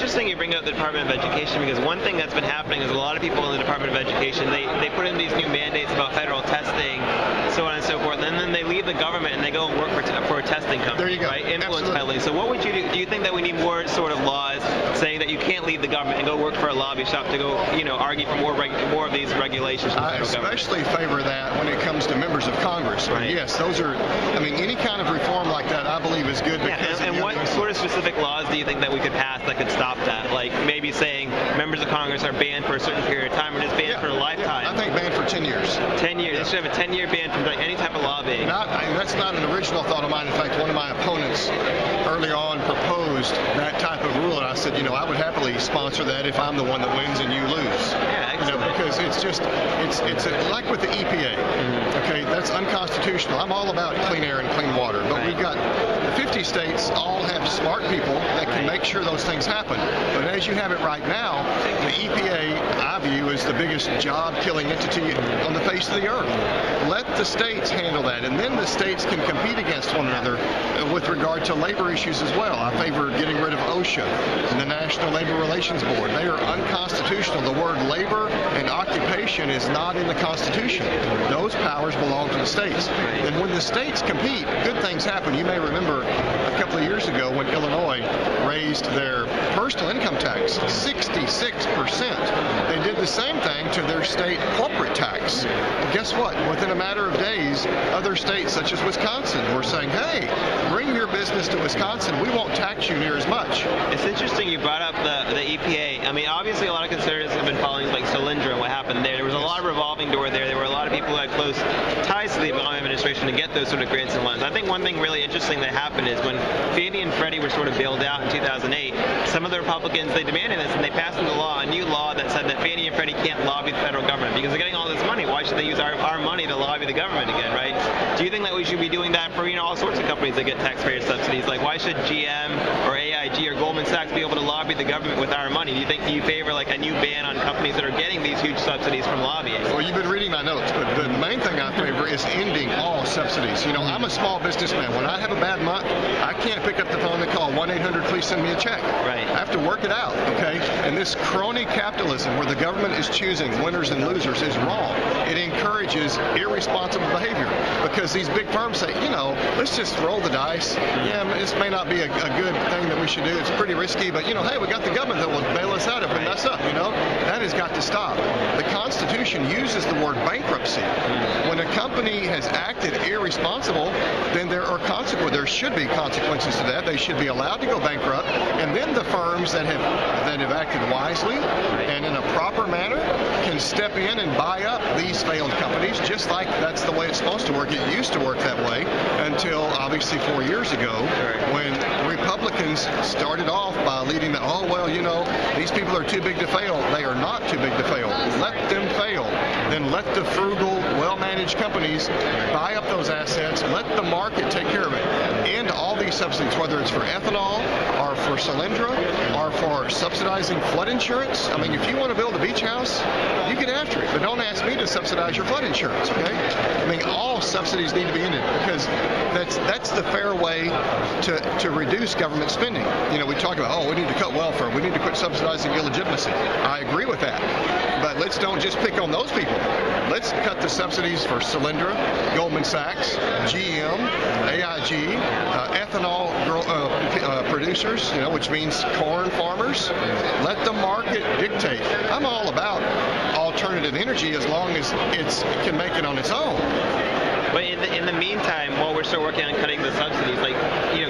interesting you bring up the Department of Education, because one thing that's been happening is a lot of people in the Department of Education, they put in these new mandates about federal testing, so on and so forth, and then they leave the government and they go and work for a testing company. There you go. Right? Influence peddling. So what would you do? Do you think that we need more sort of laws saying that you can't leave the government and go work for a lobby shop to go, argue for more of these regulations from the federal government? I especially favor that when it comes to members of Congress. Right. Yes, those are, any kind of reform like that I believe is good. Because and what sort of specific laws do you think that we could pass that could stop that? Like maybe saying members of Congress are banned for a certain period of time or just banned for a lifetime? I think banned for 10 years. 10 years. They should have a 10-year ban from doing any type of lobbying. That's not an original thought of mine. In fact, one of my opponents early on proposed that type of rule, and I said, I would happily sponsor that if I'm the one that wins and you lose. Yeah, because it's like with the EPA. Okay, that's unconstitutional. I'm all about clean air and clean water, but we've got 50 states all have smart people that can make sure those things happen. But as you have it right now, the EPA, I view, is the biggest job-killing entity on the face of the earth. Let the states handle that, and then the states can compete against one another with regard to labor issues as well. I favor getting rid of OSHA and the National Labor Relations Board. They are unconstitutional. The word labor and occupation is not in the Constitution. Those powers belong to the states. And when the states compete, good things happen. You may remember a couple of years ago when Illinois raised their personal income tax 66%. They did the same thing to their state corporate tax. And guess what? Within a matter of days, other states such as Wisconsin were saying, hey, bring your business to Wisconsin. We won't tax you near as much. It's interesting you brought up the EPA. I mean, obviously a lot of conservatives have been following like Solyndra and what happened there. There was a lot of revolving door there. There were a lot of people who had close ties to the Obama administration to get those sort of grants and loans. I think one thing really interesting that happened is when Fannie and Freddie were sort of bailed out in 2008, some of the Republicans, they demanded this, and they passed into law a new law that said that Fannie and Freddie can't lobby the federal government because they're getting all this money. Why should they use our money to lobby the government again, right? Do you think that we should be doing that for all sorts of companies that get taxpayer subsidies? Like, why should GM or AIG or Goldman Sachs be able to lobby the government with our money? Do you favor like a new ban on companies that are getting these huge subsidies from lobbying? Well, you've been reading my notes, but the main thing I favor is ending all subsidies. I'm a small businessman. When I have a bad month, I can't pick up the phone and call 1-800, please send me a check. Right. I have to work it out, okay? And this crony capitalism where the government is choosing winners and losers is wrong. It encourages irresponsible behavior because these big firms say, let's just roll the dice. Yeah, this may not be a good thing that we should do. It's pretty risky, but, hey, we got the government that will bail us out if we mess up, That has got to stop. The Constitution uses the word bankruptcy. When a company has acted irresponsible, then there are consequences. There should be consequences to that. They should be allowed to go bankrupt, and then the firms that have acted wisely and in a proper manner can step in and buy up these failed companies, just like that's the way it's supposed to work. It used to work that way until obviously 4 years ago when Republicans started off by leading that, these people are too big to fail. They are not too big to fail. Let them fail. Then let the frugal, well-managed companies buy up those assets. Let the market take care of it. End all these subsidies, whether it's for ethanol or for Solyndra or for subsidizing flood insurance. I mean, if you want to build a beach house, you get after it. But don't ask me to subsidize your flood insurance, okay? I mean, all subsidies need to be ended because that's the fair way to reduce government spending. We talk about, we need to cut welfare. We need to quit subsidizing illegitimacy. I agree with that. But let's don't just pick on those people. Let's cut the subsidies for Solyndra, Goldman Sachs, GM, AIG, ethanol producers, which means corn farmers. Let the market dictate. I'm all about alternative energy as long as it can make it on its own. But in the meantime, while we're still working on cutting the subsidies,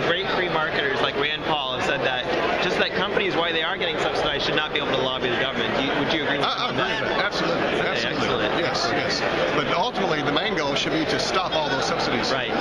great free marketers like Rand Paul have said that just that companies, why they are getting subsidized, should not be able to lobby the government. Would you agree with that? I agree with that. Absolutely. Okay, Absolutely. excellent. Yes. But ultimately, the main goal should be to stop all those subsidies. Right.